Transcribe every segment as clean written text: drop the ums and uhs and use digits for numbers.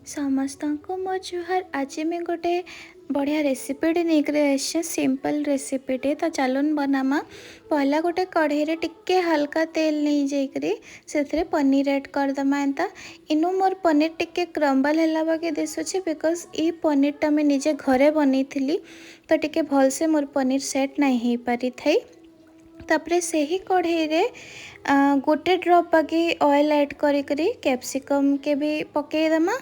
समस्त को मो जुहार। आज मैं गोटे बढ़िया रेसिपीटे नहीं सिंपल रेसिपीटे तो चलन बनामा। पहला गोटे कढ़ई रे टिके हल्का तेल नहीं जाकरी से पनीर ऐड करदमा। एंता इनु मोर पनीर टिके क्रम्बल है बाकी दिशुचे बिकज ये पनीरटा मुझे निजे घरे बनई तो टिके भलसे मोर पनीर सेट नहीं हो पारी थी। तापरे से ही कढ़ई रे गोटे ड्रॉप बाकी ऑयल ऐड करी कैप्सिकम के भी पकईदमा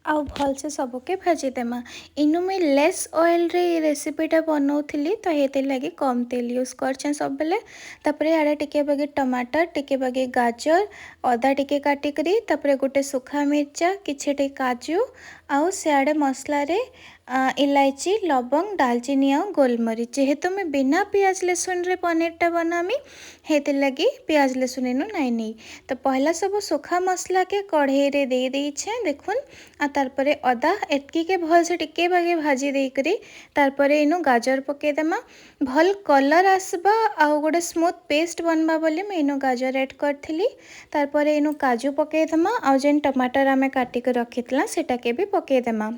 आउ भल से सबके भाजीदेमा। इनु मुई लेस ऑयल रे रेसिपीटा बनाऊली तो ये लगे कम तेल यूज कर सब बेले। तापरे आड़े टिके बगे टमाटर टिके बगे गाजर अदा टिके काटिकरी तापरे गोटे सुखा मिर्चा किछटे काजू आउ सियाड़े मसला रे इलायची लवंग दालचीनी आउ गोलमरीच। जेहेतु मैं बिना पियाज लहसुन रे पनीरटा बनामी हेते लगी पियाज लहसुन इनु नहीं तो पहला सब सुखा मसला के कढ़ई रे दे देछे देखुन। आ तारपरे अदा एटकी के भल से टिके बागे भाजी देकरी तारपरे इनु गाजर पकेदेमा भल कलर आसबा आउ गोटे स्मूथ पेस्ट बनबा बोली मैं इनु गाजर ऐड करथिली। तारपरे इनु काजू पकेदेमा आउ जेन टमाटर आमे काटी के रखितला सेटा के भी पकेदेमा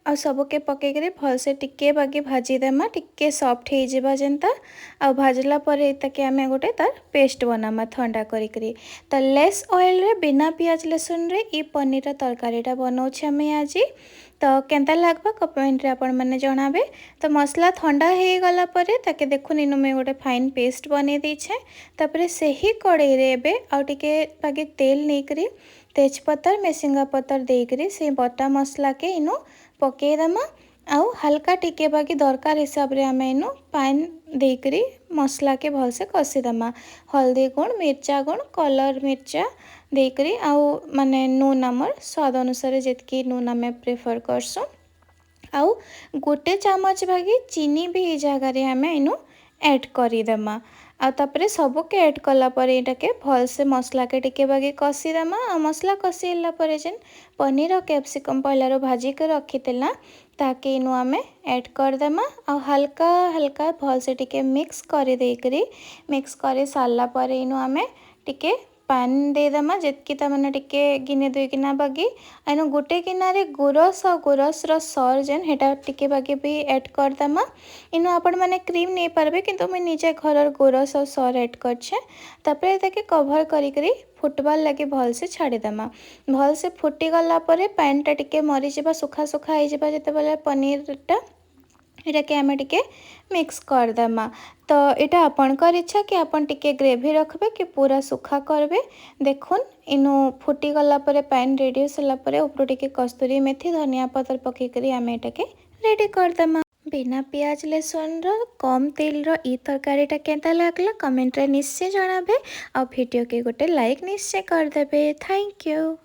आ सबके पकईकरी भल से टिके बागे भाजीदेमा टिके सॉफ्ट हो जावा जेनता आ भाजला पर ताके आमे गोटे तार पेस्ट बनामा ठंडा करी तो लेस ऑयल रे बिना पियाज लहसुन रे ई पनीर तरकारीटा बनाऊे आमे आज। तो केंता लागबा कमेंट रे आपण माने जणाबे। तो मसला ठंडा हो गला परे ताके देखुन इनु में गोटे फाइन पेस्ट बने दीछे। तापरे से ही कढ़ई रे एबे आ टिके बागे तेल नेकरी तेजपत्तर मेसिंगा पत्तर देकरी से बटा मसला के इनु पकईदमा आउ हल्का टिके बाकी दरकार हिसाब रे आमे इनु पानी देकरी मसला के भल से कसीदमा। हल्दी गुण मिर्चा गुण कलर मिर्चा देकरी आउ माने नून आमर स्वाद अनुसार जितकी नून आमे प्रेफर करसुँ आउ गोटे चामच बागी चीनी भी ये जगार आमे इनु ऐड करीदेमा। आ तापरे सबके ऐड कला परे एटाके भल से मसला के टिके बागे कसीदेमा। आ मसला कसीला परे जेन पनीर और कैप्सिकम पहलारो भाजी के रखीला ताके इनु आमे ऐड करदेमा आ हल्का हल्का भल से टिके मिक्स कर देकरी मिक्स कर सारा पर इनु आमे टिके पानी देदेमा जितकी मैंने टिके गिने दुई गिना बागी आइनु गोटे गिनारे गुरस और गुरस सर जेन हेटा टिके बागी भी ऐड करदेमा। इनु आपण मैंने क्रीम नहीं पारबे किंतु मैं निजे घर गुरस और सर ऐड करछे। तापरे ताके कवर करी फुटबार लगे भल से छाड़ीदेमा। भल से फुटी गला परे पानीटा टिके मरी जाबा सुखा सुखा हो जाबा जेतेबेले पनीरटा एटा के आमे टिके मिक्स करदेमा। तो यहाँ आपणकर इच्छा कि आपन टिके ग्रेवी रखबे कि पूरा सुखा करबे। देखुन इनु फुटी गला परे पानी रेडी होसला परे ऊपर टिके कस्तूरी मेथी धनिया पतर पकई करी आमे एटा के रेडी करदेमा। बिना पियाज लहसुन रो कम तेल रो ई तरकारीटा केंता लागला कमेंट रे निश्चय जणाबे आ वीडियो के गोटे लाइक निश्चय करदेबे। Thank you.